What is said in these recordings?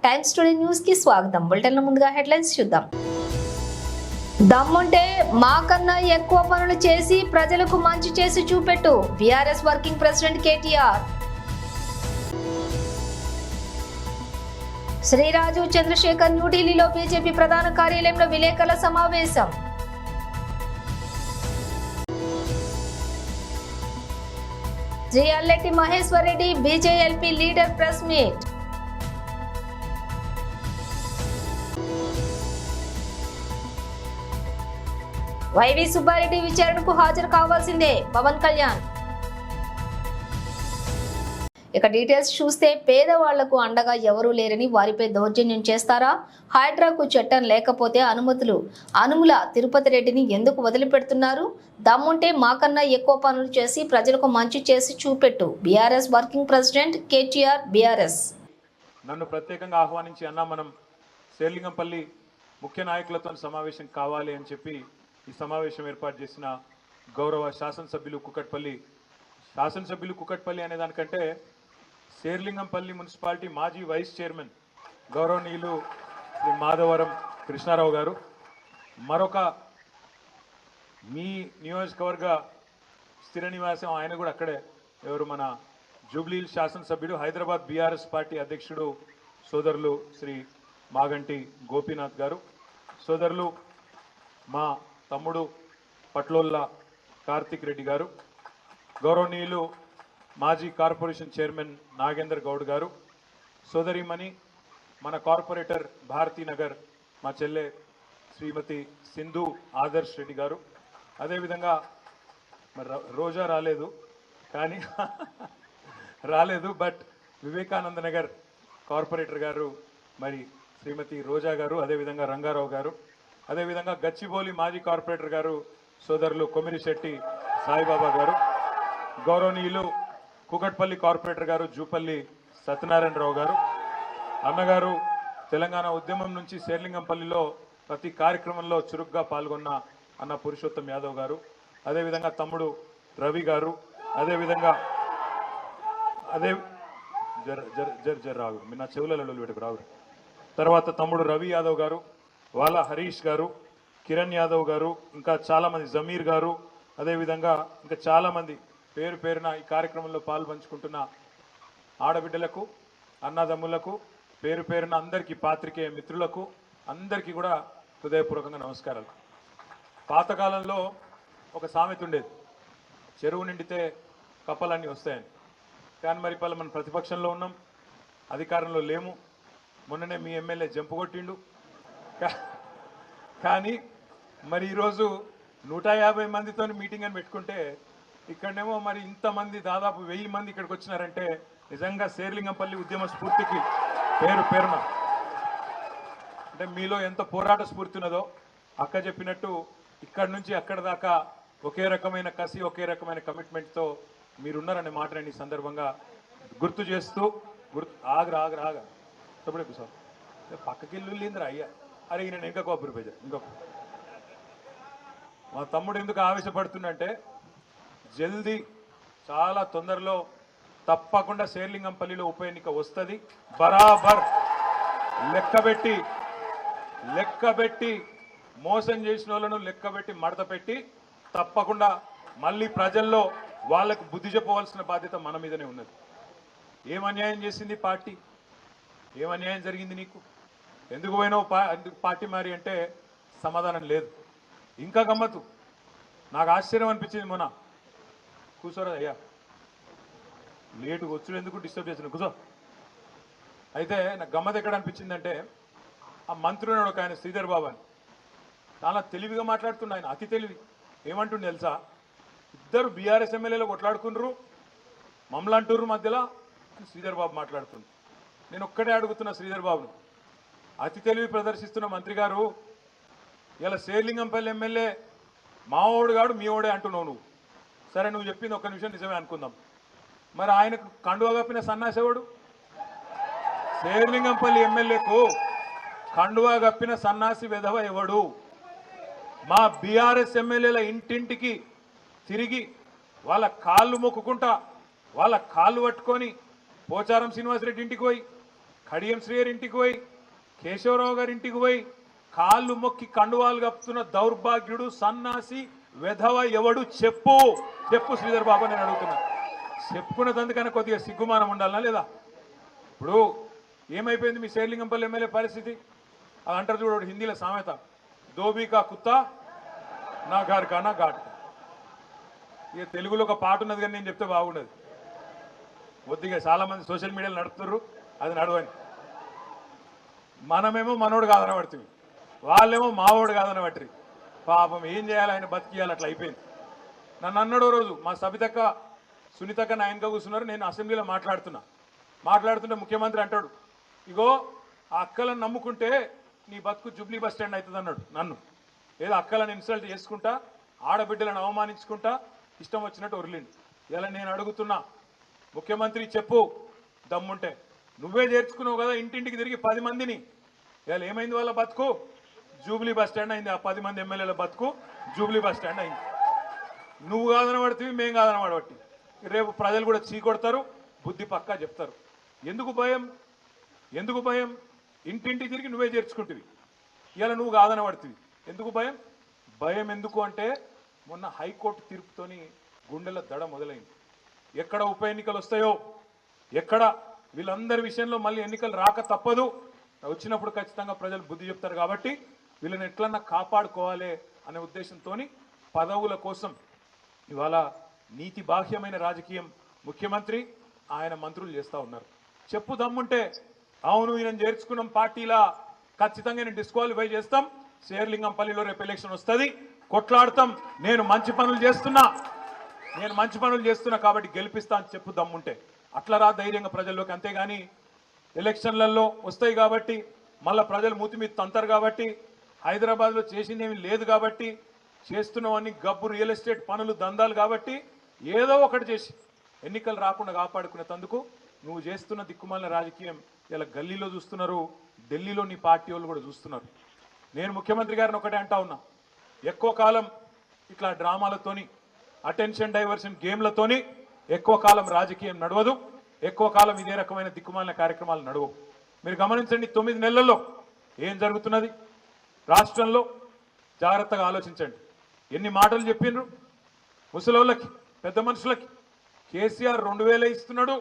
Times today news కి స్వాగతం. Bulletin లో ముందుగా హెడ్లైన్స్ చూద్దాం. దమ్ముంటే మాకన్నా ఎక్కువ పనులు చేసి ప్రజలకు మంచి చేసి చూపెట్టు BRS working president KTR. Sriraju Chandrasekhar న్యూఢిల్లీలో బీజేపీ ప్రధాన కార్యాలయంలో విలేకరుల సమావేశం. జియల్లెట్టి Maheshwar Reddy BJLP leader press meet. YV Subbareddy విచారణకు హాజరు కావాల్సిందే పవన్ కళ్యాణ్. ఇక డీటెయిల్స్ చూస్తే పేదవాళ్లకు అండగా ఎవరూ లేరని వారిపై దౌర్జన్యం చేస్తారా? హైడ్రాకు చట్టం లేకపోతే అనుముల తిరుపతి రెడ్డిని ఎందుకు వదిలిపెడుతున్నారు? దమ్ముంటే మాకన్నా ఎక్కువ పనులు చేసి ప్రజలకు మంచి చేసి చూపెట్టు BRS working president KTR. BRS నన్ను ప్రత్యేకంగా ఆహ్వానించి అన్న మనం శేర్లింగంపల్లి ముఖ్య నాయకులతో సమావేశం కావాలి అని చెప్పి ఈ సమావేశం ఏర్పాటు చేసిన గౌరవ శాసనసభ్యులు కుకట్పల్లి అనే దానికంటే శేర్లింగంపల్లి మున్సిపాలిటీ మాజీ వైస్ చైర్మన్ గౌరవనీయులు శ్రీ మాధవరం కృష్ణారావు గారు, మరొక మీ నియోజకవర్గ స్థిర నివాసం ఆయన కూడా అక్కడే, ఎవరు మన జూబ్లీ శాసనసభ్యుడు హైదరాబాద్ బీఆర్ఎస్ పార్టీ అధ్యక్షుడు సోదరులు శ్రీ మాగంటి గోపీనాథ్ గారు, సోదరులు మా తమ్ముడు పట్లోల్ల కార్తిక్ రెడ్డి గారు, గౌరవనీయులు మాజీ కార్పొరేషన్ చైర్మన్ నాగేందర్ గౌడ్ గారు, సోదరిమణి మన కార్పొరేటర్ భారతీనగర్ మా చెల్లె శ్రీమతి సింధు ఆదర్శ్ రెడ్డి గారు, అదేవిధంగా మరి రోజా రాలేదు బట్ వివేకానంద నగర్ కార్పొరేటర్ గారు మరి శ్రీమతి రోజా గారు, అదేవిధంగా రంగారావు గారు, అదేవిధంగా గచ్చిబౌలి మాజీ కార్పొరేటర్ గారు సోదరులు కొమిరిశెట్టి సాయిబాబా గారు, గౌరవనీయులు కుకట్పల్లి కార్పొరేటర్ గారు జూపల్లి సత్యనారాయణరావు గారు, అన్నగారు తెలంగాణ ఉద్యమం నుంచి శేర్లింగంపల్లిలో ప్రతి కార్యక్రమంలో చురుగ్గా పాల్గొన్న అన్న పురుషోత్తం యాదవ్ గారు, అదేవిధంగా తమ్ముడు రవి గారు, అదేవిధంగా రావు మీరు నా చెవులలో పెట్టుకు రావు, తర్వాత తమ్ముడు రవి యాదవ్ గారు, వాళ్ళ హరీష్ గారు, కిరణ్ యాదవ్ గారు, ఇంకా చాలామంది జమీర్ గారు, అదేవిధంగా ఇంకా చాలామంది పేరు పేరున ఈ కార్యక్రమంలో పాల్పంచుకుంటున్న ఆడబిడ్డలకు, అన్నదమ్ములకు, పేరు పేరున అందరికీ, పాత్రికేయ మిత్రులకు అందరికీ కూడా హృదయపూర్వకంగా నమస్కారాలు. పాతకాలంలో ఒక సామెత ఉండేది, చెరువు నిండితే కప్పలన్నీ వస్తాయని. కానీ మరి పలు మనం ప్రతిపక్షంలో ఉన్నాం, అధికారంలో లేము. మొన్ననే మీ ఎమ్మెల్యే జంపు కొట్టిండు. కానీ మరి ఈరోజు 150 మందితో మీటింగ్ అని పెట్టుకుంటే ఇక్కడనేమో మరి ఇంతమంది దాదాపు 1000 మంది ఇక్కడికి వచ్చినారంటే నిజంగా శేర్లింగంపల్లి ఉద్యమ స్ఫూర్తికి పేరున అంటే మీలో ఎంత పోరాట స్ఫూర్తి ఉన్నదో అక్క చెప్పినట్టు ఇక్కడి నుంచి అక్కడ దాకా ఒకే రకమైన కసి, ఒకే రకమైన కమిట్మెంట్తో మీరున్నారనే మాట నేను ఈ సందర్భంగా గుర్తు చేస్తూ ఆగరా తప్పుడే సార్ పక్కకిల్లుందిరా అయ్యా, అరే నేను ఇంకా కొబ్బరి పేజ ఇంకొక మా తమ్ముడు ఎందుకు ఆవేశపడుతుందంటే జల్దీ చాలా తొందరలో తప్పకుండా శేర్లింగంపల్లిలో ఉప ఎన్నిక వస్తుంది. బరాబర్ లెక్కబెట్టి మోసం చేసిన వాళ్ళను లెక్కబెట్టి మడత పెట్టి తప్పకుండా మళ్ళీ ప్రజల్లో వాళ్ళకు బుద్ధి చెప్పవలసిన బాధ్యత మన మీదనే ఉన్నది. ఏం అన్యాయం చేసింది పార్టీ? ఏం అన్యాయం జరిగింది నీకు? ఎందుకు పోయినావు పార్టీ మారి అంటే సమాధానం లేదు. ఇంకా గమ్మత్తు, నాకు ఆశ్చర్యం అనిపించింది. మొన్న కూర్చోరా అయ్యా, లేటుగా వచ్చుడు ఎందుకు డిస్టర్బ్ చేసిన కూర్చో. అయితే నాకు గమ్మత్ ఎక్కడ అనిపించిందంటే ఆ మంత్రి ఉన్నాడు ఒక ఆయన శ్రీధర్ బాబు అని, చాలా తెలివిగా మాట్లాడుతుండే ఆయన, అతి తెలివి. ఏమంటుండే తెలుసా, ఇద్దరు బీఆర్ఎస్ ఎమ్మెల్యేలు కొట్లాడుకున్నారు, మమ్మల్ని అంటుర్రు మధ్యలో అని శ్రీధర్ బాబు మాట్లాడుతుంది. నేను ఒక్కడే అడుగుతున్నా శ్రీధర్ బాబును, అతి తెలివి ప్రదర్శిస్తున్న మంత్రి గారు, ఇలా శేర్లింగంపల్లి ఎమ్మెల్యే మావోడు గాడు మీ ఓడే అంటున్నావు నువ్వు. సరే నువ్వు చెప్పింది ఒక్క నిమిషం నిజమే అనుకుందాం, మరి ఆయనకు కండువా కప్పిన సన్నాసేవాడు? శేర్లింగంపల్లి ఎమ్మెల్యేకు కండువా కప్పిన సన్నాసి వెధవ ఎవడు? మా బీఆర్ఎస్ ఎమ్మెల్యేల ఇంటింటికి తిరిగి వాళ్ళ కాళ్ళు మొక్కుకుంటా, వాళ్ళ కాళ్ళు పట్టుకొని పోచారం శ్రీనివాసరెడ్డి ఇంటికి పోయి, కడియం శ్రీయర్ ఇంటికి పోయి కేశవరావు గారి ఇంటికి పోయి కాళ్ళు మొక్కి కండువాలు కప్పుతున్న దౌర్భాగ్యుడు సన్నాసి వెధవ ఎవడు చెప్పు శ్రీధర్ బాబు నేను అడుగుతున్నా. చెప్పుకున్నదందుకన్నా కొద్దిగా సిగ్గుమానం ఉండాలనా లేదా? ఇప్పుడు ఏమైపోయింది మీ శేర్లింగంపల్లి ఎమ్మెల్యే పరిస్థితి? అది అంటారు చూడు హిందీలో సామెత, దోబీకా కుత్తా నా గారు నా ఘాట్. ఇక తెలుగులో ఒక పాట ఉన్నది కానీ నేను చెప్తే బాగుండదు. కొద్దిగా చాలా మంది సోషల్ మీడియాలో నడుపుతారు, అది నడవని. మనమేమో మనోడు కాదని పడుతుంది, వాళ్ళేమో మావోడు కాదని పట్టరు. పాపం ఏం చేయాలి, ఆయన బతికియాలి, అట్లా అయిపోయింది. నన్ను అన్నాడు రోజు మా సబితక్క సునీతక్క నాయనగా కూర్చున్నారు, నేను అసెంబ్లీలో మాట్లాడుతుంటే ముఖ్యమంత్రి అంటాడు, ఇగో ఆ అక్కలను నమ్ముకుంటే నీ బతుకు జూబ్లీ బస్ స్టాండ్ అవుతుంది అన్నాడు. నన్ను ఏదో అక్కలను ఇన్సల్ట్ చేసుకుంటా, ఆడబిడ్డలను అవమానించుకుంటా ఇష్టం వచ్చినట్టు ఒరిలిండు. ఇలా నేను అడుగుతున్నా, ముఖ్యమంత్రి చెప్పు దమ్ముంటే, నువ్వే చేర్చుకున్నావు కదా ఇంటింటికి తిరిగి 10 మందిని. ఇలా ఏమైంది వాళ్ళ బతుకు? జూబ్లీ బస్ స్టాండ్ అయింది. ఆ 10 మంది ఎమ్మెల్యేల బతుకు జూబ్లీ బస్ స్టాండ్ అయింది. నువ్వు కాదని పడుతుంది, మేం కాదని పడబట్టి. రేపు ప్రజలు కూడా చీకొడతారు, బుద్ధి పక్కా చెప్తారు. ఎందుకు భయం? ఇంటింటికి తిరిగి నువ్వే చేర్చుకుంటుంది. ఇలా నువ్వు కాదని పడుతుంది. ఎందుకు భయం ఎందుకు అంటే, మొన్న హైకోర్టు తీర్పుతోని గుండెల దడ మొదలైంది. ఎక్కడ ఉప ఎన్నికలు వస్తాయో, ఎక్కడ వీళ్ళందరి విషయంలో మళ్ళీ ఎన్నికలు రాక తప్పదు, వచ్చినప్పుడు ఖచ్చితంగా ప్రజలు బుద్ధి చెప్తారు. కాబట్టి వీళ్ళని ఎట్లన్నా కాపాడుకోవాలి అనే ఉద్దేశంతో పదవుల కోసం ఇవాళ నీతి బాహ్యమైన రాజకీయం ముఖ్యమంత్రి ఆయన మంత్రులు చేస్తూ ఉన్నారు. చెప్పు దమ్ముంటే, అవును ఈయన చేర్చుకున్నాం పార్టీలా, ఖచ్చితంగా నేను డిస్క్వాలిఫై చేస్తాం, శేర్లింగంపల్లిలో రేపు ఎలక్షన్ వస్తుంది, కొట్లాడతాం, నేను మంచి పనులు చేస్తున్నా కాబట్టి గెలిపిస్తా అని చెప్పు దమ్ముంటే. అట్లా రా ధైర్యంగా ప్రజల్లోకి. అంతేగాని ఎలక్షన్లలో వస్తాయి కాబట్టి మళ్ళీ ప్రజలు మూతి మీద తంతారు కాబట్టి, హైదరాబాద్లో చేసిందేమీ లేదు కాబట్టి, చేస్తున్నవన్నీ గబ్బు రియల్ ఎస్టేట్ పనులు దందాలు కాబట్టి ఏదో ఒకటి చేసి ఎన్నికలు రాకుండా కాపాడుకునేందుకు నువ్వు చేస్తున్న దిక్కుమాలిన రాజకీయం ఇలా గల్లీలో చూస్తున్నారు, ఢిల్లీలో నీ పార్టీ వాళ్ళు కూడా చూస్తున్నారు. నేను ముఖ్యమంత్రి గారిని ఒకటే అంటా ఉన్నా, ఎక్కువ కాలం ఇట్లా డ్రామాలతోని, అటెన్షన్ డైవర్షన్ గేమ్లతోని ఎక్కువ కాలం రాజకీయం నడవదు, ఎక్కువ కాలం ఇదే రకమైన దిక్కుమాలిన కార్యక్రమాలు నడవవు. మీరు గమనించండి, 9 నెలల్లో ఏం జరుగుతున్నది రాష్ట్రంలో జాగ్రత్తగా ఆలోచించండి. ఎన్ని మాటలు చెప్పిండ్రు ముసలోళ్ళకి, పెద్ద మనుషులకి. కేసీఆర్ 2000 ఇస్తున్నాడు,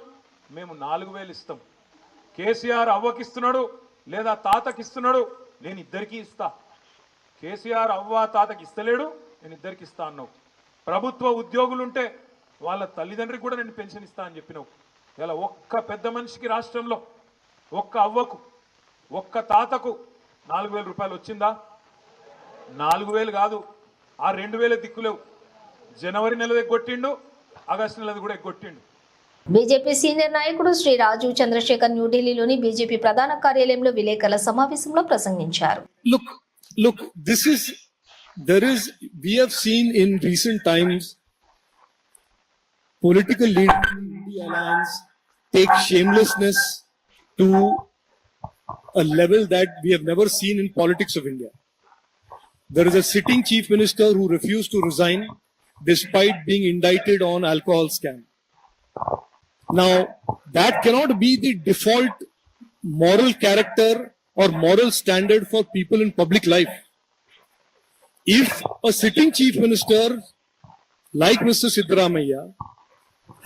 మేము 4000 ఇస్తాం. కేసీఆర్ అవ్వకిస్తున్నాడు లేదా తాతకి ఇస్తున్నాడు, నేను ఇద్దరికీ ఇస్తా. కేసీఆర్ అవ్వ తాతకి ఇస్తలేడు, నేను ఇద్దరికి ఇస్తా అన్నావు. ప్రభుత్వ ఉద్యోగులుంటే వాళ్ళ తల్లిదండ్రికి కూడా నేను పెన్షన్ ఇస్తా అని చెప్పినావు. ఇలా ఒక్క పెద్ద మనిషికి రాష్ట్రంలో, ఒక్క అవ్వకు, ఒక్క తాతకు 4000 రూపాయలు వచ్చిందా? 4000 కాదు, ఆ 2000 దిక్కులేవు. జనవరి నెలది ఎగ్గొట్టిండు, ఆగస్టు నెలది కూడా ఎగ్గొట్టిండు. బీజేపీ సీనియర్ నాయకుడు శ్రీ రాజీవ్ చంద్రశేఖర్ న్యూఢిల్లీలోని బీజేపీ ప్రధాన కార్యాలయంలో విలేకరుల సమావేశంలో ప్రసంగించారు. Look, we have seen in recent times political leaders in the alliance take shamelessness to a level that we have never seen in politics of India. There is a sitting chief minister who refused to resign despite being indicted on alcohol scam. Now, that cannot be the default moral character or moral standard for people in public life. If a sitting chief minister like Mr. Siddaramaiah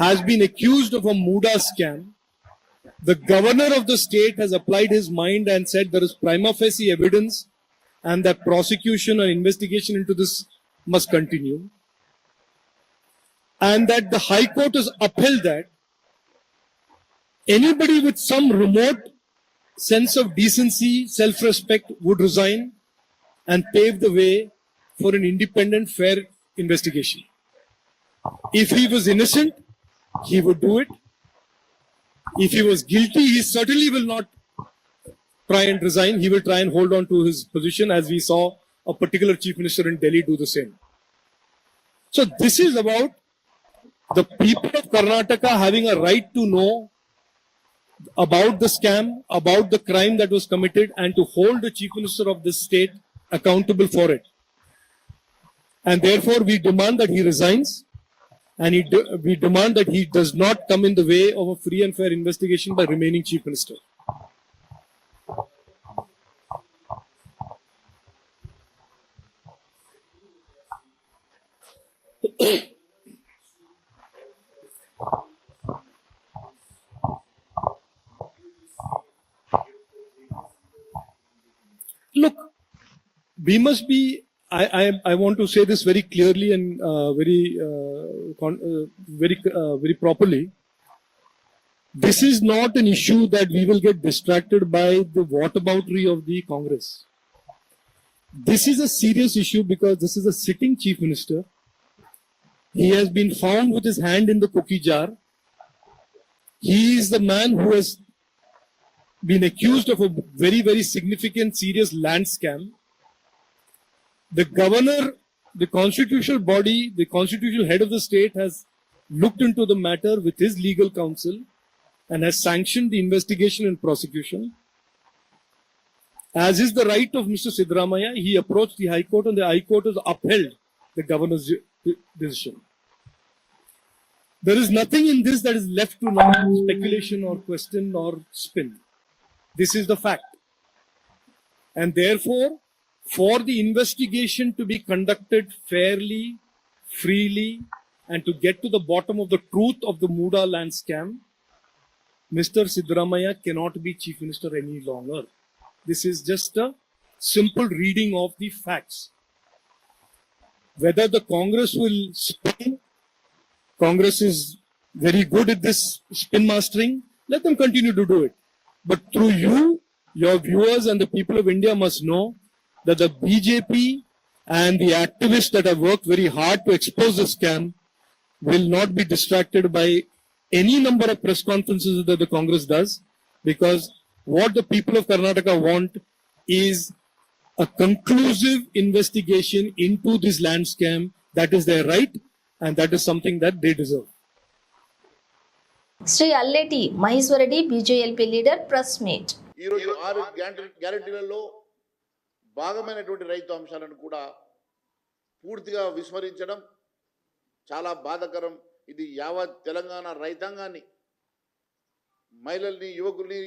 has been accused of a Muda scam, the governor of the state has applied his mind and said there is prima facie evidence and that prosecution and investigation into this must continue. And that the High Court has upheld that. Anybody with some remote sense of decency, self-respect would resign and pave the way for an independent, fair investigation. If he was innocent, he would do it. If he was guilty, he certainly will not try and resign. He will try and hold on to his position, as we saw a particular chief minister in Delhi do the same. So this is about the people of Karnataka having a right to know about the scam, about the crime that was committed, and to hold the chief minister of this state accountable for it. And therefore we demand that he resigns, and we demand that he does not come in the way of a free and fair investigation by remaining chief minister. Look, we must be. I want to say this very clearly and very properly. This is not an issue that we will get distracted by the whataboutery of the Congress. This is a serious issue because this is a sitting chief minister. He has been found with his hand in the cookie jar. He is the man who has been accused of a very, very significant, serious land scam. The governor, the constitutional body, the constitutional head of the state has looked into the matter with his legal counsel and has sanctioned the investigation and prosecution. As is the right of Mr. Siddaramaiah, he approached the High Court and the High Court has upheld the governor's decision. There is nothing in this that is left to now speculation or question or spin. This is the fact. And therefore, for the investigation to be conducted fairly, freely, and to get to the bottom of the truth of the Muda land scam, Mr. Siddaramaiah cannot be Chief Minister any longer. This is just a simple reading of the facts. Whether the Congress will spin, Congress is very good at this spin mastering, let them continue to do it. But through you, your viewers and the people of India must know that the BJP and the activists that have worked very hard to expose the scam will not be distracted by any number of press conferences that the Congress does, because what the people of Karnataka want is a conclusive investigation into this land scam. That is their right, and that is something that they deserve. Shri Alleti Maheshwarreddy BJLP leader press meet. ఈరోజు 6 గ్యారెంటీలలో భాగమైనటువంటి రైతు అంశాలను కూడా పూర్తిగా విస్మరించడం చాలా బాధాకరం. ఇది యావత్ తెలంగాణ రైతాంగాన్ని, మహిళల్ని, యువకుల్ని,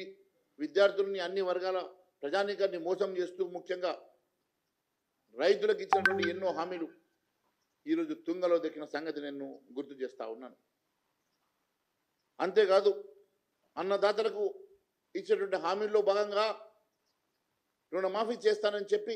విద్యార్థుల్ని, అన్ని వర్గాల ప్రజానీకాన్ని మోసం చేస్తూ ముఖ్యంగా రైతులకు ఇచ్చినటువంటి ఎన్నో హామీలు ఈరోజు తుంగలో దక్కిన సంగతి నేను గుర్తు చేస్తూ ఉన్నాను. అంతేకాదు, అన్నదాతలకు ఇచ్చినటువంటి హామీల్లో భాగంగా రుణమాఫీ చేస్తానని చెప్పి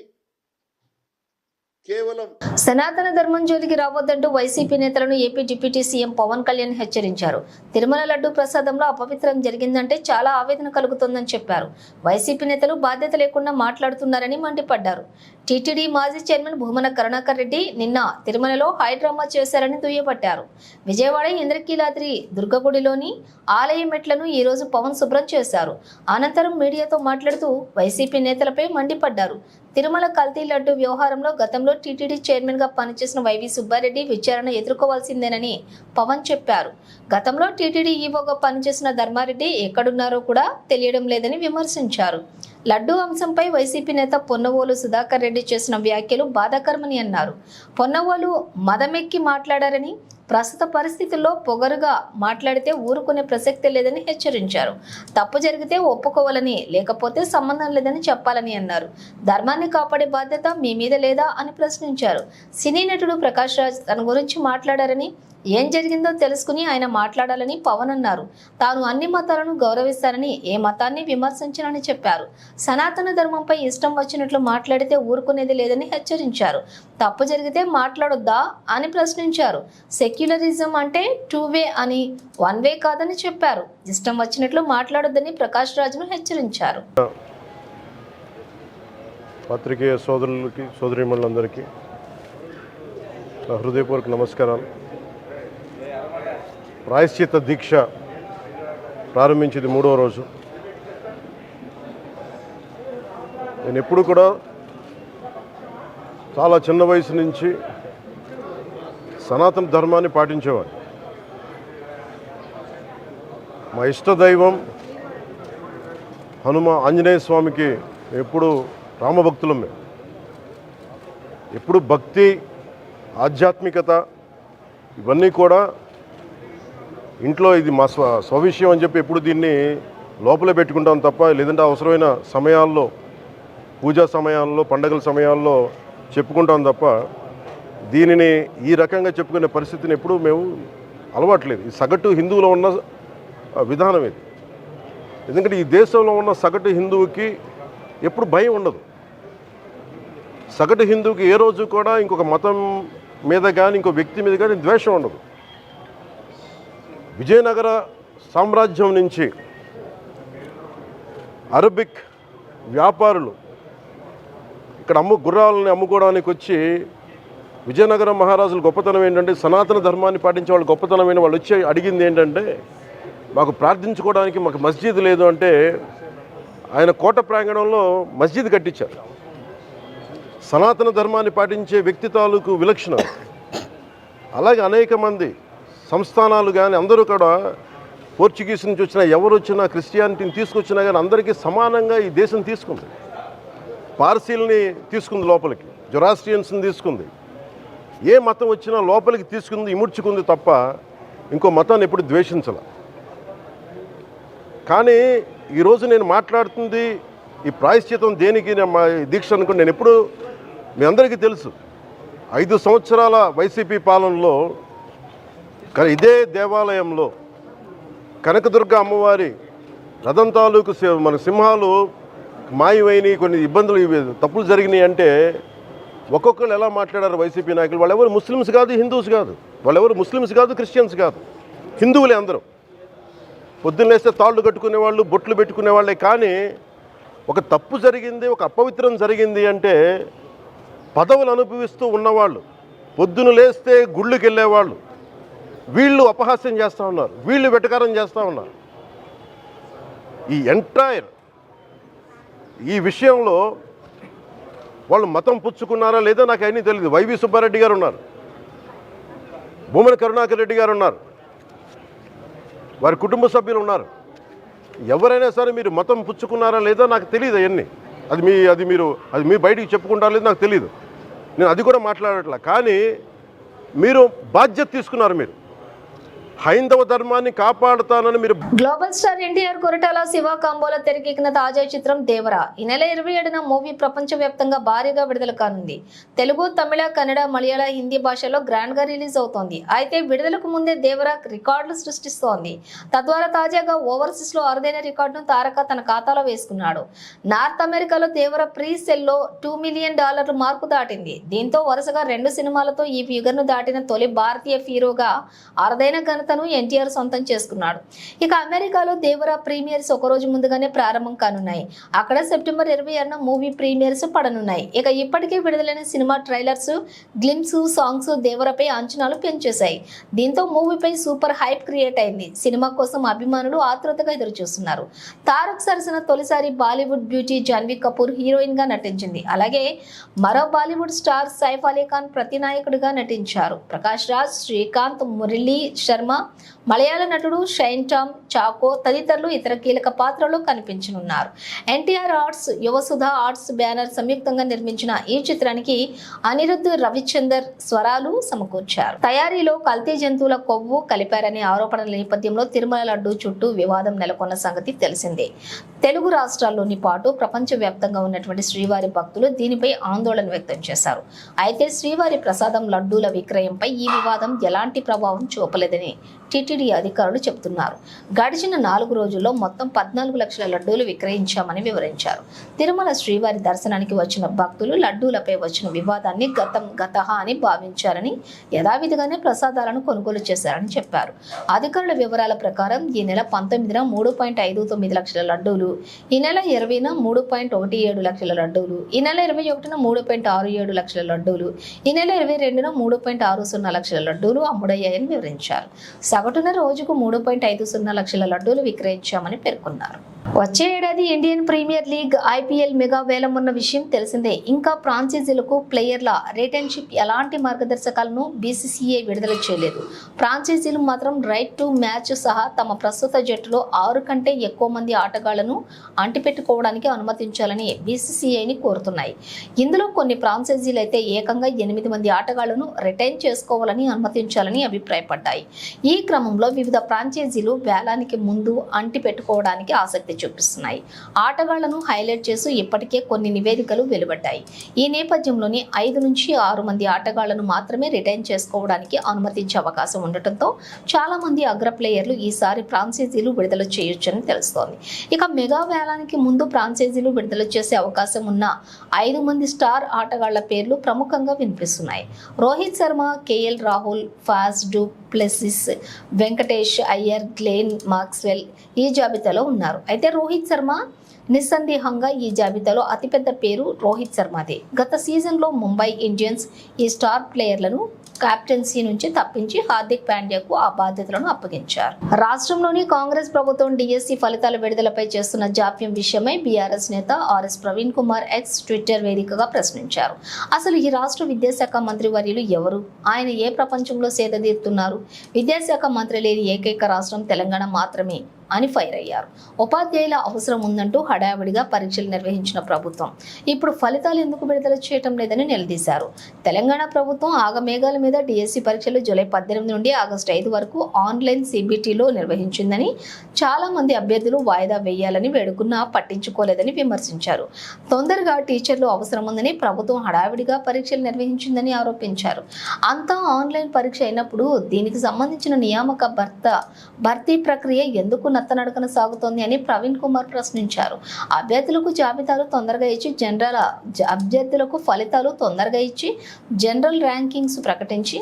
కేవలం సనాతన ధర్మం జోలికి రావద్దంటూ వైసీపీ నేతలను AP deputy CM Pawan Kalyan హెచ్చరించారు. తిరుమల లడ్డు ప్రసాదంలో అపవిత్రం జరిగిందంటే చాలా ఆవేదన కలుగుతుందని చెప్పారు. వైసీపీ నేతలు బాధ్యత లేకుండా మాట్లాడుతున్నారని మండిపడ్డారు. టీటీడీ మాజీ చైర్మన్ భూమన కరుణాకర్ రెడ్డి నిన్న తిరుమలలో హైడ్రామా చేశారని దుయ్యబట్టారు. విజయవాడ ఇంద్రకీలాద్రి దుర్గగుడిలోని ఆలయ మెట్లను ఈ రోజు పవన్ శుభ్రం చేశారు. అనంతరం మీడియాతో మాట్లాడుతూ వైసీపీ నేతలపై మండిపడ్డారు. తిరుమల కల్తీ లడ్డు వ్యవహారంలో గతంలో టీటీడీ చైర్మన్ గా పనిచేసిన వైవి సుబ్బారెడ్డి విచారణ ఎదుర్కోవాల్సిందేనని పవన్ చెప్పారు. గతంలో టీటీడీ ఈవోగా పనిచేసిన ధర్మారెడ్డి ఎక్కడున్నారో కూడా తెలియడం లేదని విమర్శించారు. లడ్డూ అంశంపై వైసీపీ నేత పొన్నవోలు సుధాకర్ రెడ్డి చేసిన వ్యాఖ్యలు బాధాకరమని అన్నారు. పొన్నవోలు మదమెక్కి మాట్లాడారని, ప్రస్తుత పరిస్థితుల్లో పొగరుగా మాట్లాడితే ఊరుకునే ప్రసక్తే లేదని హెచ్చరించారు. తప్పు జరిగితే ఒప్పుకోవాలని, లేకపోతే సంబంధం లేదని చెప్పాలని అన్నారు. ధర్మాన్ని కాపాడే బాధ్యత మీ మీద లేదా అని ప్రశ్నించారు. సినీ నటుడు ప్రకాష్ రాజ్ తన గురించి మాట్లాడారని, ఏం జరిగిందో తెలుసుకుని ఆయన మాట్లాడాలని పవన్ అన్నారు. తాను అన్ని మతాలను గౌరవిస్తానని, ఏ మతాన్ని విమర్శించనని చెప్పారు. సనాతన ధర్మంపై ఇష్టం వచ్చినట్లు మాట్లాడితే ఊరుకునేది లేదని హెచ్చరించారు. తప్పు జరిగితే మాట్లాడొద్దా అని ప్రశ్నించారు. సెక్యులరిజం అంటే 2 వే అని, 1 వే కాదని చెప్పారు. ఇష్టం వచ్చినట్లు మాట్లాడొద్దని ప్రకాష్ రాజ్ను హెచ్చరించారు. పత్రికేయ సోదరులకి, సోదరీమణులందరికీ నా హృదయపూర్వక నమస్కారాలు. ప్రాయశ్చిత్త దీక్ష ప్రారంభించింది 3వ రోజు. నేను ఎప్పుడు కూడా చాలా చిన్న వయసు నుంచి సనాతన ధర్మాన్ని పాటించేవాడిని. మా ఇష్టదైవం ఆంజనేయ స్వామికి ఎప్పుడు రామభక్తులం. మేము ఎప్పుడు భక్తి, ఆధ్యాత్మికత ఇవన్నీ కూడా ఇంట్లో ఇది మా స్వవిషయం అని చెప్పి ఎప్పుడు దీన్ని లోపలే పెట్టుకుంటాం తప్ప, లేదంటే అవసరమైన సమయాల్లో, పూజా సమయాల్లో, పండగల సమయాల్లో చెప్పుకుంటాం తప్ప దీనిని ఈ రకంగా చెప్పుకునే పరిస్థితిని ఎప్పుడూ మేము అలవాట్లేదు. ఈ సగటు హిందువులో ఉన్న విధానం ఇది. ఎందుకంటే ఈ దేశంలో ఉన్న సగటు హిందువుకి ఎప్పుడు భయం ఉండదు. సగటు హిందువుకి ఏ రోజు కూడా ఇంకొక మతం మీద కానీ ఇంకో వ్యక్తి మీద కానీ ద్వేషం ఉండదు. విజయనగర సామ్రాజ్యం నుంచి అరబిక్ వ్యాపారులు ఇక్కడ గుర్రాలని అమ్ముకోవడానికి వచ్చి విజయనగరం మహారాజుల గొప్పతనం ఏంటంటే సనాతన ధర్మాన్ని పాటించే వాళ్ళు గొప్పతనమైన వాళ్ళు వచ్చి అడిగింది ఏంటంటే మాకు ప్రార్థించుకోవడానికి మాకు మస్జిద్ లేదు అంటే ఆయన కోట ప్రాంగణంలో మస్జిద్ కట్టించారు. సనాతన ధర్మాన్ని పాటించే వ్యక్తి తాలూకు విలక్షణం. అలాగే అనేక మంది సంస్థానాలు కానీ అందరూ కూడా పోర్చుగీస్ నుంచి వచ్చిన ఎవరు వచ్చినా క్రిస్టియానిటీని తీసుకొచ్చినా కానీ అందరికీ సమానంగా ఈ దేశం తీసుకుంది. పార్సీల్ని తీసుకుంది లోపలికి, జొరాస్ట్రియన్స్ని తీసుకుంది. ఏ మతం వచ్చినా లోపలికి తీసుకుంది, ఇముడ్చుకుంది తప్ప ఇంకో మతాన్ని ఎప్పుడు ద్వేషించాల. కానీ ఈరోజు నేను మాట్లాడుతుంది ఈ ప్రాయశ్చితం దేనికి మా దీక్ష అనుకుని నేను ఎప్పుడు మీ అందరికీ తెలుసు 5 సంవత్సరాల వైసీపీ పాలనలో ఇదే దేవాలయంలో కనకదుర్గ అమ్మవారి రథం తాలూకు మన సింహాలు మాయమైనవి, కొన్ని ఇబ్బందులు తప్పులు జరిగినాయి అంటే ఒక్కొక్కరు ఎలా మాట్లాడారు వైసీపీ నాయకులు. వాళ్ళెవరు ముస్లిమ్స్ కాదు, హిందూస్ కాదు, వాళ్ళెవరు ముస్లిమ్స్ కాదు, క్రిస్టియన్స్ కాదు, హిందువులే అందరూ. పొద్దున్నేస్తే తాళ్ళు కట్టుకునే వాళ్ళు, బొట్లు పెట్టుకునే వాళ్ళే. కానీ ఒక తప్పు జరిగింది, ఒక అపవిత్రం జరిగింది అంటే పదవులు అనుభవిస్తూ ఉన్నవాళ్ళు, పొద్దున లేస్తే గుళ్ళకి వెళ్ళేవాళ్ళు, వీళ్ళు అపహాస్యం చేస్తూ ఉన్నారు, వీళ్ళు వెటకారం చేస్తూ ఉన్నారు. ఈ ఎంటైర్ ఈ విషయంలో వాళ్ళు మతం పుచ్చుకున్నారా లేదా నాకు అన్నీ తెలియదు. వైవి సుబ్బారెడ్డి గారు ఉన్నారు, భూమన కరుణాకర్ రెడ్డి గారు ఉన్నారు, వారి కుటుంబ సభ్యులు ఉన్నారు. ఎవరైనా సరే మీరు మతం పుచ్చుకున్నారా లేదా నాకు తెలియదు. అవన్నీ అది మీరు బయటికి చెప్పుకుంటారా లేదా నాకు తెలియదు. నేను అది కూడా మాట్లాడట్లా. కానీ మీరు బాధ్యత తీసుకున్నారు. మీరు హైందవ ధర్మాన్ని కాపాడుతానని మీరు. గ్లోబల్ స్టార్ ఎన్టీఆర్ కొరటాల శివ కాంబోలో తెరకెక్కిన తాజా చిత్రం దేవరా ఈ నెల 27న మూవీ ప్రపంచవ్యాప్తంగా భారీగా విడుదల కానుంది. తెలుగు, తమిళ, కన్నడ, మలయాళ, హిందీ భాషలో గ్రాండ్ గా రిలీజ్ అవుతోంది. అయితే విడుదలకు ముందే దేవరా రికార్డులు సృష్టిస్తోంది. తద్వారా తాజాగా ఓవర్సీస్ లో అరుదైన రికార్డును తారక తన ఖాతాలో వేసుకున్నాడు. నార్త్ అమెరికాలో దేవరా ప్రీ సెల్ లో $2 మిలియన్ మార్కు దాటింది. దీంతో వరుసగా 2 సినిమాలతో ఈ ఫిగర్ ను దాటిన తొలి భారతీయ హీరోగా అరుదైన ఘనతను ఎన్టీఆర్ సొంతం చేసుకున్నాడు. ఇక అమెరికాలో దేవరా ప్రీమియర్స్ ఒక రోజు ముందుగానే ప్రారంభం కానున్నాయి. అక్కడ సెప్టెంబర్ 26న మూవీ ప్రీమియర్స్ పడనున్నాయి. ఇక ఇప్పటికే విడుదలైన సినిమా ట్రైలర్స్, గ్లిమ్స్, సాంగ్స్ దేవరాపై అంచనాలు పెంచేశాయి. దీంతో మూవీపై సూపర్ హైప్ క్రియేట్ అయింది. సినిమా కోసం అభిమానులు ఆతృతగా ఎదురు చూస్తున్నారు. తారక్ సరసన తొలిసారి బాలీవుడ్ బ్యూటీ జాన్వీ కపూర్ హీరోయిన్ గా నటించింది. అలాగే మరో బాలీవుడ్ స్టార్ సైఫ్ అలీ ఖాన్ ప్రతినాయకుడిగా నటించారు. ప్రకాష్ రాజ్, శ్రీకాంత్, మురళీ శర్మ, మలయాళ నటుడు షైన్ టామ్ చాకో తదితరులు ఇతర కీలక పాత్రలో కనిపించనున్నారు. NTR arts, Yuvasudha arts banner సంయుక్తంగా నిర్మించిన ఈ చిత్రానికి అనిరుద్ధ్ రవిచందర్ స్వరాలు సమకూర్చారు. తయారీలో కల్తీ జంతువుల కొవ్వు కలిపారనే ఆరోపణల నేపథ్యంలో తిరుమల లడ్డూ చుట్టూ వివాదం నెలకొన్న సంగతి తెలిసిందే. తెలుగు రాష్ట్రాల్లోని పాటు ప్రపంచవ్యాప్తంగా ఉన్నటువంటి శ్రీవారి భక్తులు దీనిపై ఆందోళన వ్యక్తం చేశారు. అయితే శ్రీవారి ప్రసాదం లడ్డూల విక్రయంపై ఈ వివాదం ఎలాంటి ప్రభావం చూపలేదని టీటీడీ అధికారులు చెబుతున్నారు. గడిచిన 4 రోజుల్లో మొత్తం 14 లక్షల లడ్డూలు విక్రయించామని వివరించారు. తిరుమల శ్రీవారి దర్శనానికి వచ్చిన భక్తులు లడ్డూలపై వచ్చిన వివాదాన్ని గతహ అని భావించారని, యథావిధిగానే ప్రసాదాలను కొనుగోలు చేశారని చెప్పారు. అధికారుల వివరాల ప్రకారం ఈ నెల 19న 3.59 లక్షల లడ్డూలు, ఈ నెల 20న 3.17 లక్షల లడ్డూలు, ఈ నెల 21న 3.67 లక్షల లడ్డూలు, ఈ నెల 22న 3.60 లక్షల లడ్డూలు అమ్ముడయ్యాయని వివరించారు. సగటున రోజుకు 3.50 లక్షల లడ్డూలు విక్రయించామని పేర్కొన్నారు. వచ్చే ఏడాది Indian premier league IPL mega వేలం ఉన్న విషయం తెలిసిందే. ఇంకా ఫ్రాంచైజీలకు ప్లేయర్ల రిటర్న్షిప్ ఎలాంటి మార్గదర్శకాలను BCCI విడుదల చేయలేదు. ఫ్రాంచైజీలు మాత్రం రైట్ టు మ్యాచ్ సహా తమ ప్రస్తుత జట్టులో 6 కంటే ఎక్కువ మంది ఆటగాళ్లను పేర్లను అంటిపెట్టుకోవడానికి అనుమతించాలని బీసీసీఐని కోరుతున్నాయి. ఇందులో కొన్ని ఫ్రాంచైజీలు అయితే ఏకంగా 8 మంది ఆటగాళ్లను రిటైన్ చేసుకోవాలని అనుమతించాలని అభిప్రాయపడ్డాయి. ఈ క్రమంలో వివిధ ఫ్రాంచైజీలు వేలానికి ముందు అంటిపెట్టుకోవడానికి ఆసక్తి చూపిస్తున్నాయి. ఆటగాళ్లను హైలైట్ చేస్తూ ఇప్పటికే కొన్ని నివేదికలు వెలువడ్డాయి. ఈ నేపథ్యంలోని 5 నుంచి 6 మంది ఆటగాళ్లను మాత్రమే రిటైన్ చేసుకోవడానికి అనుమతించే అవకాశం ఉండటంతో చాలా మంది అగ్ర ప్లేయర్లు ఈసారి ఫ్రాంచైజీలు విడుదల చేయొచ్చని తెలుస్తోంది. ఇక మెగా వేలానికి ముందు ఫ్రాంచైజీలు విడుదల చేసే అవకాశం ఉన్న 5 మంది స్టార్ ఆటగాళ్ల పేర్లు ప్రముఖంగా వినిపిస్తున్నాయి. Rohit Sharma, KL Rahul, phage du Plessis, Venkatesh Iyer, Glenn Maxwell ఈ జాబితాలో ఉన్నారు. అయితే రోహిత్ శర్మ నిస్సందేహంగా ఈ జాబితాలో అతిపెద్ద పేరు రోహిత్ శర్మదే. గత సీజన్లో ముంబై ఇండియన్స్ ఈ స్టార్ ప్లేయర్లను కెప్టెన్సీ నుంచి తప్పించి హార్దిక్ పాండ్యాకు ఆ బాధ్యతలను అప్పగించారు. రాష్ట్రంలోని కాంగ్రెస్ ప్రభుత్వం డిఎస్సి ఫలితాల విడుదలపై చేస్తున్న జాప్యం విషయమై బీఆర్ఎస్ నేత RS Praveen Kumar X Twitter వేదికగా ప్రశ్నించారు. అసలు ఈ రాష్ట్ర విద్యాశాఖ మంత్రి వర్యులు ఎవరు? ఆయన ఏ ప్రపంచంలో సేదతీరుతున్నారు? విద్యాశాఖ మంత్రి లేని ఏకైక రాష్ట్రం తెలంగాణ మాత్రమే అని ఫైర్ అయ్యారు. ఉపాధ్యాయుల అవసరం ఉందంటూ హడావిడిగా పరీక్షలు నిర్వహించిన ప్రభుత్వం ఇప్పుడు ఫలితాలు ఎందుకు విడుదల చేయటం లేదని నిలదీశారు. తెలంగాణ ప్రభుత్వం ఆగమేఘాల మీద డిఎస్సి పరీక్షలు జూలై 18 నుండి ఆగస్టు 5 వరకు ఆన్లైన్ సిబిటిలో నిర్వహించిందని, చాలా మంది అభ్యర్థులు వాయిదా వేయాలని వేడుకున్నా పట్టించుకోలేదని విమర్శించారు. తొందరగా టీచర్లు అవసరం ఉందని ప్రభుత్వం హడావిడిగా పరీక్షలు నిర్వహించిందని ఆరోపించారు. అంతా ఆన్లైన్ పరీక్ష అయినప్పుడు దీనికి సంబంధించిన నియామక భర్తీ ప్రక్రియ ఎందుకు నత్తనడకన సాగుతోంది అని ప్రవీణ్ కుమార్ ప్రశ్నించారు. అభ్యర్థులకు ఫలితాలు తొందరగా ఇచ్చి జనరల్ ర్యాంకింగ్స్ ప్రకటించి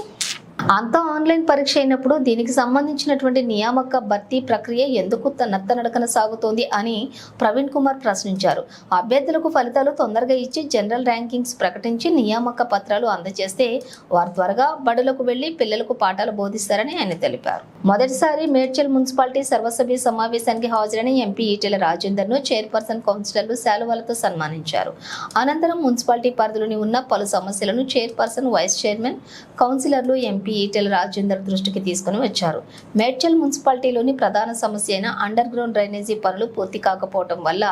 అంతా ఆన్లైన్ పరీక్ష అయినప్పుడు దీనికి సంబంధించినటువంటి నియామక భర్తీ ప్రక్రియ ఎందుకు నత్తనడకన సాగుతోంది అని ప్రవీణ్ కుమార్ ప్రశ్నించారు. అభ్యర్థులకు ఫలితాలు తొందరగా ఇచ్చి జనరల్ ర్యాంకింగ్స్ ప్రకటించి నియామక పత్రాలు అందజేస్తే వారు త్వరగా బడులకు వెళ్లి పిల్లలకు పాఠాలు బోధిస్తారని ఆయన తెలిపారు. మొదటిసారి మేడ్చల్ మున్సిపాలిటీ సర్వసభ్య సమావేశానికి హాజరైన ఎంపీ ఈటెల రాజేందర్ ను చైర్పర్సన్ కౌన్సిలర్లు శాలువాలతో సన్మానించారు. అనంతరం మున్సిపాలిటీ పరిధిలోని ఉన్న పలు సమస్యలను చైర్పర్సన్, వైస్ చైర్మన్, కౌన్సిలర్లు ఎంపీ ఈటెల రాజేందర్ దృష్టికి తీసుకుని వచ్చారు. మేడ్చల్ మున్సిపాలిటీలోని ప్రధాన సమస్య అయిన అండర్ గ్రౌండ్ డ్రైనేజీ పనులు పూర్తి కాకపోవడం వల్ల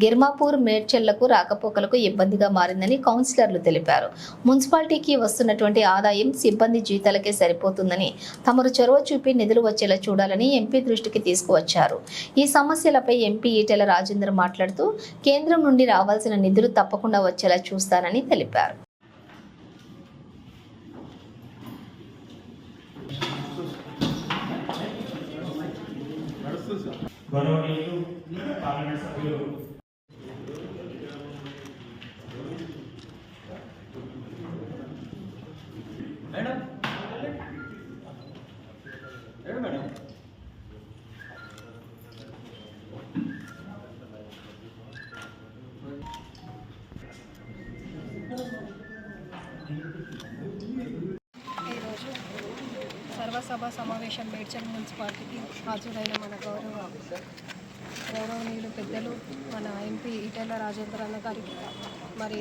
గిర్మాపూర్, మేడ్చల్లకు రాకపోకలకు ఇబ్బందిగా మారిందని కౌన్సిలర్లు తెలిపారు. మున్సిపాలిటీకి వస్తున్నటువంటి ఆదాయం సిబ్బంది జీతాలకే సరిపోతుందని, తమరు చొరవ చూపి నిధులు వచ్చేలా చూడాలని ఎంపీ దృష్టికి తీసుకువచ్చారు. ఈ సమస్యలపై ఎంపీ ఈటెల రాజేందర్ మాట్లాడుతూ కేంద్రం నుండి రావాల్సిన నిధులు తప్పకుండా వచ్చేలా చూస్తానని తెలిపారు. గౌరవనీయులు పార్లమెంట్ సభ్యులు మేడం మేడం సర్వసభ సమావేశం మేడ్చల్ మున్సిపాలిటీకి హాజరైన మన గౌరవనీయులు పెద్దలు మన ఎంపీ ఈటెల రాజేందర్ అన్న గారికి, మరి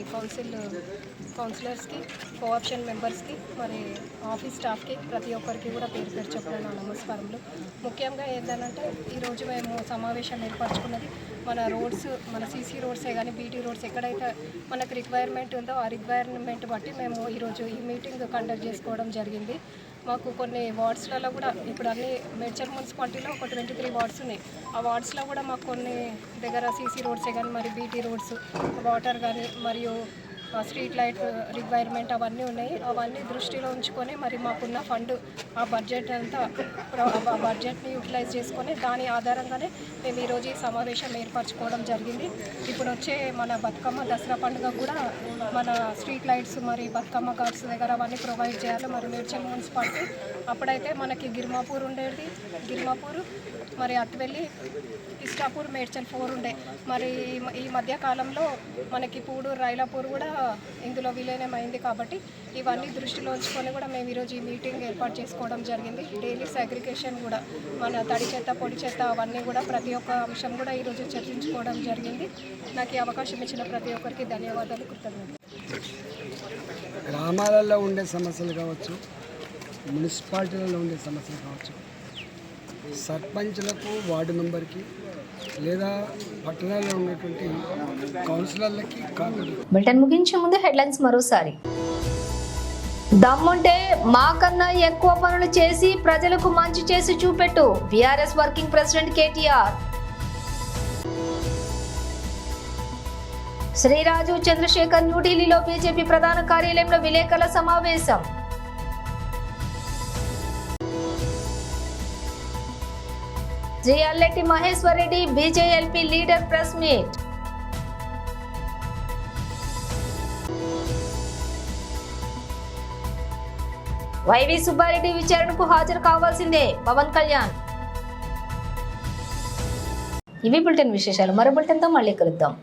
కౌన్సిలర్స్కి, కోఆప్షన్ మెంబర్స్కి, మరి ఆఫీస్ స్టాఫ్కి, ప్రతి ఒక్కరికి కూడా పేరు పేరు చెప్పిన నా నమస్కారములు. ముఖ్యంగా ఏంటంటే ఈరోజు మేము సమావేశం ఏర్పరచుకున్నది మన రోడ్స్, మన సీసీ రోడ్సే కానీ బీటీ రోడ్స్ ఎక్కడైతే మనకు రిక్వైర్మెంట్ ఉందో ఆ రిక్వైర్మెంట్ బట్టి మేము ఈరోజు ఈ మీటింగ్ కండక్ట్ చేసుకోవడం జరిగింది. మాకు కొన్ని వార్డ్స్లలో కూడా ఇప్పుడు అన్ని మేడ్చల్ మున్సిపాలిటీలో ఒక 23 వార్డ్స్ ఉన్నాయి. ఆ వార్డ్స్లో కూడా మాకు కొన్ని దగ్గర సీసీ రోడ్సే కానీ మరి బీటీ రోడ్స్, వాటర్ కానీ మరియు స్ట్రీట్ లైట్ రిక్వైర్మెంట్ అవన్నీ ఉన్నాయి. అవన్నీ దృష్టిలో ఉంచుకొని మరి మాకున్న ఫండ్ ఆ బడ్జెట్ అంతా ఆ బడ్జెట్ని యూటిలైజ్ చేసుకొని దాని ఆధారంగానే మేము ఈరోజు ఈ సమావేశం ఏర్పరచుకోవడం జరిగింది. ఇప్పుడు వచ్చే మన బతుకమ్మ దసరా పండుగ కూడా మన స్ట్రీట్ లైట్స్ మరి బతుకమ్మ కార్డ్స్ దగ్గర అవన్నీ ప్రొవైడ్ చేయాలి. మరి మేడ్చల్ మున్సిపాలిటీ అప్పుడైతే మనకి గిర్మాపూర్ ఉండేది, గిర్మాపూర్ మరి అత్వెల్లి, ఇష్టాపూర్, మేడ్చల్ 4 ఉండే. మరి ఈ మధ్య కాలంలో మనకి పూడూరు, రైలాపూర్ కూడా ఇందులో విలీనం అయింది. కాబట్టి ఇవన్నీ దృష్టిలో ఉంచుకొని కూడా మేము ఈరోజు ఈ మీటింగ్ ఏర్పాటు చేసుకోవడం జరిగింది. డైలీ సెగ్రిగేషన్ కూడా మన తడి చెత్త, పొడి చెత్త అవన్నీ కూడా ప్రతి ఒక్క అంశం కూడా ఈరోజు చర్చించుకోవడం జరిగింది. నాకు ఈ అవకాశం ఇచ్చిన ప్రతి ఒక్కరికి ధన్యవాదాలు, కృతజ్ఞతలు. గ్రామాలలో ఉండే సమస్యలు కావచ్చు, మున్సిపాలిటీలలో ఉండే సమస్యలు కావచ్చు, సర్పంచ్లకు వార్డు మెంబర్కి లేదా పట్టణాల్లో ఉన్నటువంటి కౌన్సిలర్లకి కాకుండా బులెటిన్ ముగించే ముందు హెడ్లైన్స్ మరోసారి. దమ్ముంటే మాకన్నా ఎక్కువ పనులు చేసి ప్రజలకు మంచి చేసి చూపెట్టు BRS working president KTR. Sriraju Chandrasekhar న్యూఢిల్లీలో బీజేపీ ప్రధాన కార్యాలయంలో విలేకరుల సమావేశం. Shri Alleti Maheshwar Reddy BJLP leader press meet. YV Subbareddy విచారణకు హాజరు కావాల్సిందే పవన్ కళ్యాణ్. ఇవి బులెటిన్ విశేషాలు. మరో బులెటిన్తో మళ్ళీ కలుద్దాం.